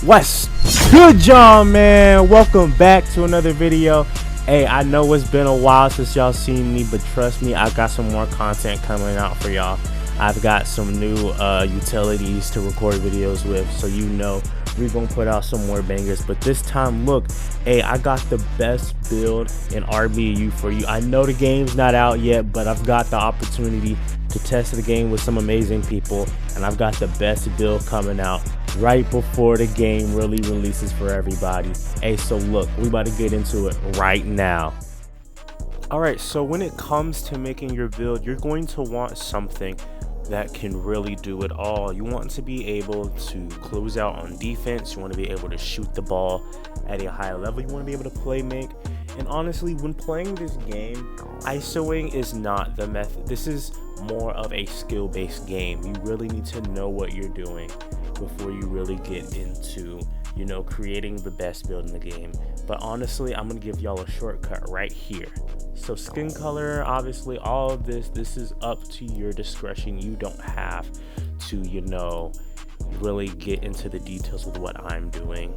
What's good, y'all, man? Welcome back to another video. Hey, I know it's been a while since y'all seen me, but trust me, I got some more content coming out for y'all. I've got some new utilities to record videos with, so you know we're gonna put out some more bangers. But this time, look, hey, I got the best build in RBU for you. I know the game's not out yet, but I've got the opportunity to test the game with some amazing people, and I've got the best build coming out right before the game really releases for everybody. Hey, so look, we about to get into it right now. Alright, so when it comes to making your build, you're going to want something that can really do it all. You want to be able to close out on defense, you want to be able to shoot the ball at a high level, you want to be able to play make. And honestly, when playing this game, ISOing is not the method. This is more of a skill-based game. You really need to know what you're doing before you really get into, you know, creating the best build in the game. But honestly, I'm gonna give y'all a shortcut right here. So skin color, obviously all of this is up to your discretion. You don't have to, you know, really get into the details with what I'm doing.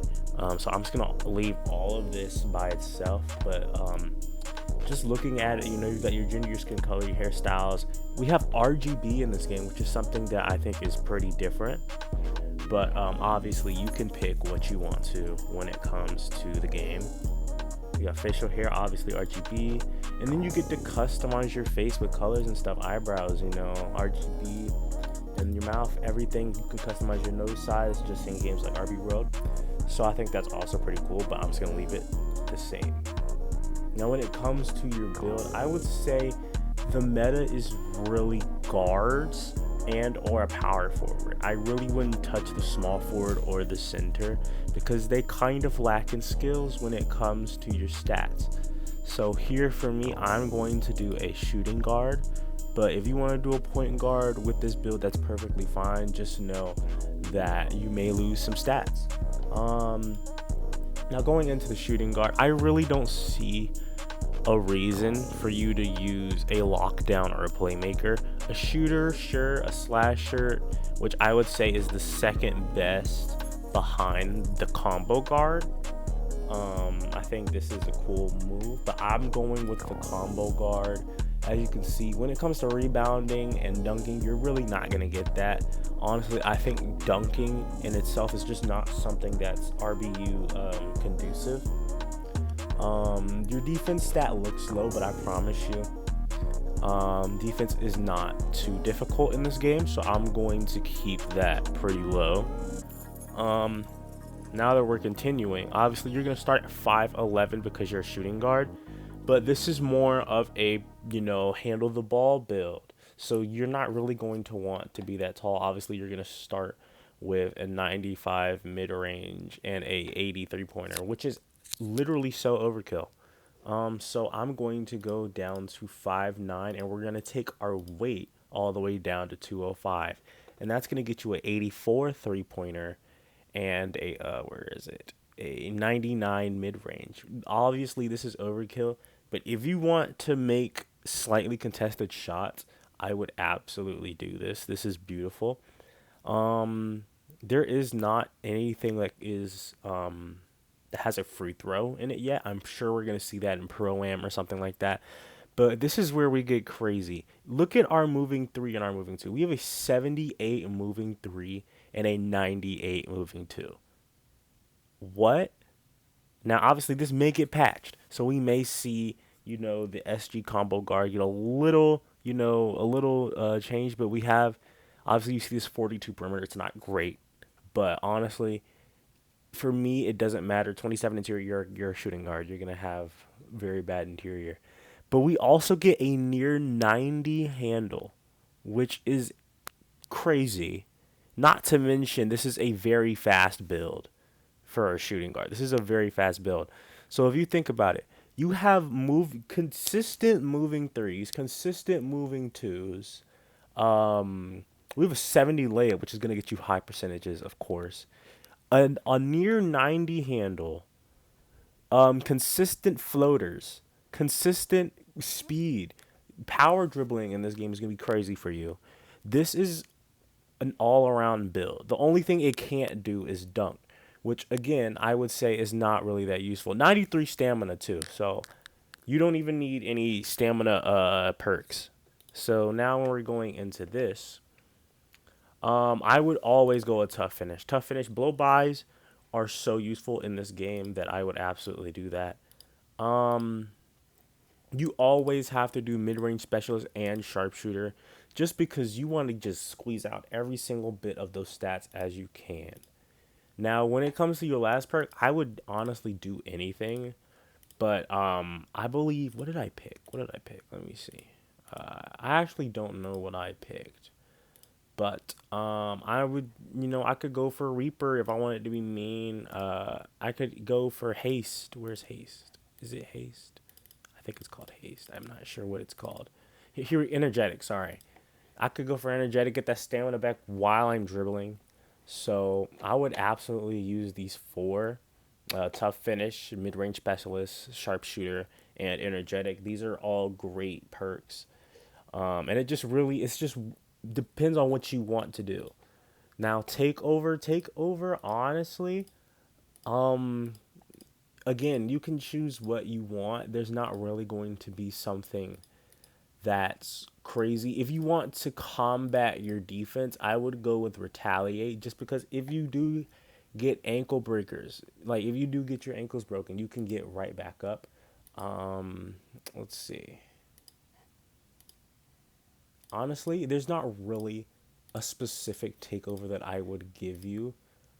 So I'm just gonna leave all of this by itself, but just looking at it, you know, you've got your gender, your skin color, your hairstyles. We have RGB in this game, which is something that I think is pretty different. But obviously you can pick what you want to when it comes to the game. You got facial hair, obviously RGB, and then you get to customize your face with colors and stuff. Eyebrows, you know, RGB, and your mouth, everything. You can customize your nose size just in games like RBU World. So I think that's also pretty cool, but I'm just gonna leave it the same. Now when it comes to your build, I would say the meta is really guards and or a power forward. I really wouldn't touch the small forward or the center because they kind of lack in skills when it comes to your stats. So here for me, I'm going to do a shooting guard, but if you want to do a point guard with this build, that's perfectly fine. Just know that you may lose some stats. Now going into the shooting guard, I really don't see a reason for you to use a lockdown or a playmaker. A shooter, sure, a slasher, which I would say is the second best behind the combo guard. I think this is a cool move, but I'm going with the combo guard. As you can see, when it comes to rebounding and dunking, you're really not going to get that. Honestly, I think dunking in itself is just not something that's RBU conducive. Your defense stat looks low, but I promise you, defense is not too difficult in this game, so I'm going to keep that pretty low. Now that we're continuing, obviously you're going to start at 5'11" because you're a shooting guard, but this is more of a, you know, handle the ball build, so you're not really going to want to be that tall. Obviously you're going to start with a 95 mid-range and a 80 3-pointer, which is literally so overkill. So I'm going to go down to 5'9", and we're going to take our weight all the way down to 205, and that's going to get you an 84 3-pointer and a a 99 mid-range. Obviously this is overkill, but if you want to make slightly contested shots, I would absolutely do this. This is beautiful. There is not anything that is that has a free throw in it yet. I'm sure we're going to see that in Pro-Am or something like that. But this is where we get crazy. Look at our moving 3 and our moving 2. We have a 78 moving 3 and a 98 moving 2. What? Now, obviously, this may get patched. So we may see, you know, the SG combo guard get a little change. But we have, obviously, you see this 42 perimeter. It's not great. But honestly, for me, it doesn't matter. 27 interior, you're a shooting guard. You're going to have very bad interior. But we also get a near 90 handle, which is crazy. Not to mention, this is a very fast build for a shooting guard. This is a very fast build. So if you think about it, you have consistent moving 3s, consistent moving 2s. We have a 70 layup, which is going to get you high percentages, of course. A near 90 handle, consistent floaters, consistent speed, power dribbling in this game is going to be crazy for you. This is an all-around build. The only thing it can't do is dunk, which again I would say is not really that useful. 93 stamina too, so you don't even need any stamina perks. So now when we're going into this, I would always go a tough finish. Tough finish blow bys are so useful in this game that I would absolutely do that. Um, you always have to do mid-range specialist and sharpshooter just because you want to just squeeze out every single bit of those stats as you can. Now, when it comes to your last perk, I would honestly do anything, but I believe, what did I pick? What did I pick? Let me see. I actually don't know what I picked. But I would, I could go for Reaper if I wanted to be mean. I could go for Haste. Where's Haste? Is it Haste? I think it's called Haste. I'm not sure what it's called. Here, Energetic. Sorry, I could go for Energetic, get that stamina back while I'm dribbling. So I would absolutely use these four: Tough Finish, Mid Range Specialist, Sharpshooter, and Energetic. These are all great perks. And it's just depends on what you want to do. Now, takeover, honestly, um, again, you can choose what you want. There's not really going to be something that's crazy. If you want to combat your defense, I would go with retaliate, just because if you do get ankle breakers, like if you do get your ankles broken, you can get right back up. Um, let's see. Honestly, there's not really a specific takeover that I would give you.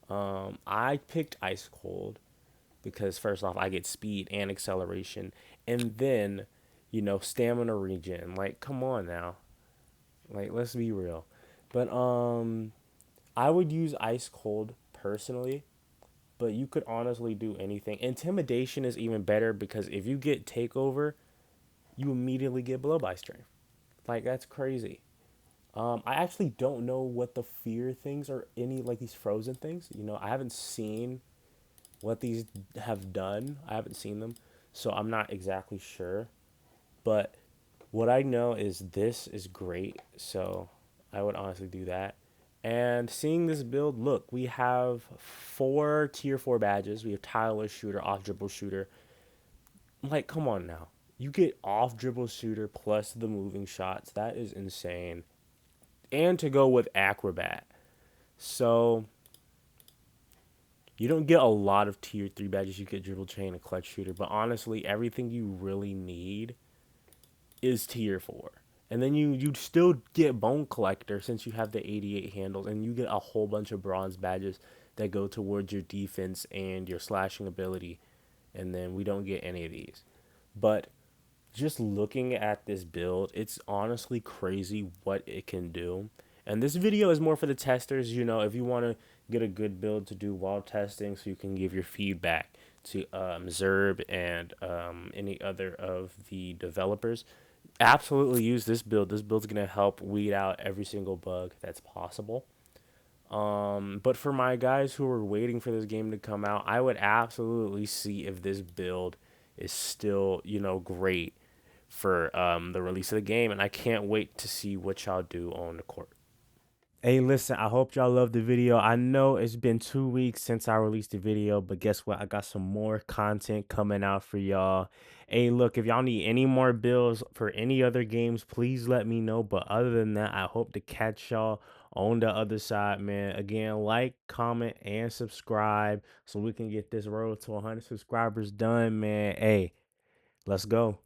I picked Ice Cold because first off, I get speed and acceleration, and then, stamina regen. Like, come on now, like let's be real. But I would use Ice Cold personally, but you could honestly do anything. Intimidation is even better because if you get takeover, you immediately get blow by strength. Like that's crazy. I actually don't know what the fear things are, any like these frozen things. I haven't seen what these have done. I haven't seen them, so I'm not exactly sure. But what I know is this is great, so I would honestly do that. And seeing this build, look, we have four tier four badges. We have tireless shooter, off dribble shooter. Like, come on now. You get off dribble shooter plus the moving shots. That is insane. And to go with acrobat. So you don't get a lot of tier 3 badges. You get dribble chain and clutch shooter, but honestly everything you really need is tier 4. And then you still get bone collector since you have the 88 handles, and you get a whole bunch of bronze badges that go towards your defense and your slashing ability. And then we don't get any of these. But just looking at this build, it's honestly crazy what it can do. And this video is more for the testers, if you want to get a good build to do while testing so you can give your feedback to Zerb and any other of the developers. Absolutely use this build. This build's going to help weed out every single bug that's possible. But for my guys who are waiting for this game to come out, I would absolutely see if this build is still, great for the release of the game, and I can't wait to see what y'all do on the court. Hey, listen, I hope y'all loved the video. I know it's been 2 weeks since I released the video, but guess what? I got some more content coming out for y'all. Hey, look, if y'all need any more builds for any other games, please let me know. But other than that, I hope to catch y'all on the other side, man. Again, like, comment, and subscribe so we can get this road to 100 subscribers done, man. Hey, let's go.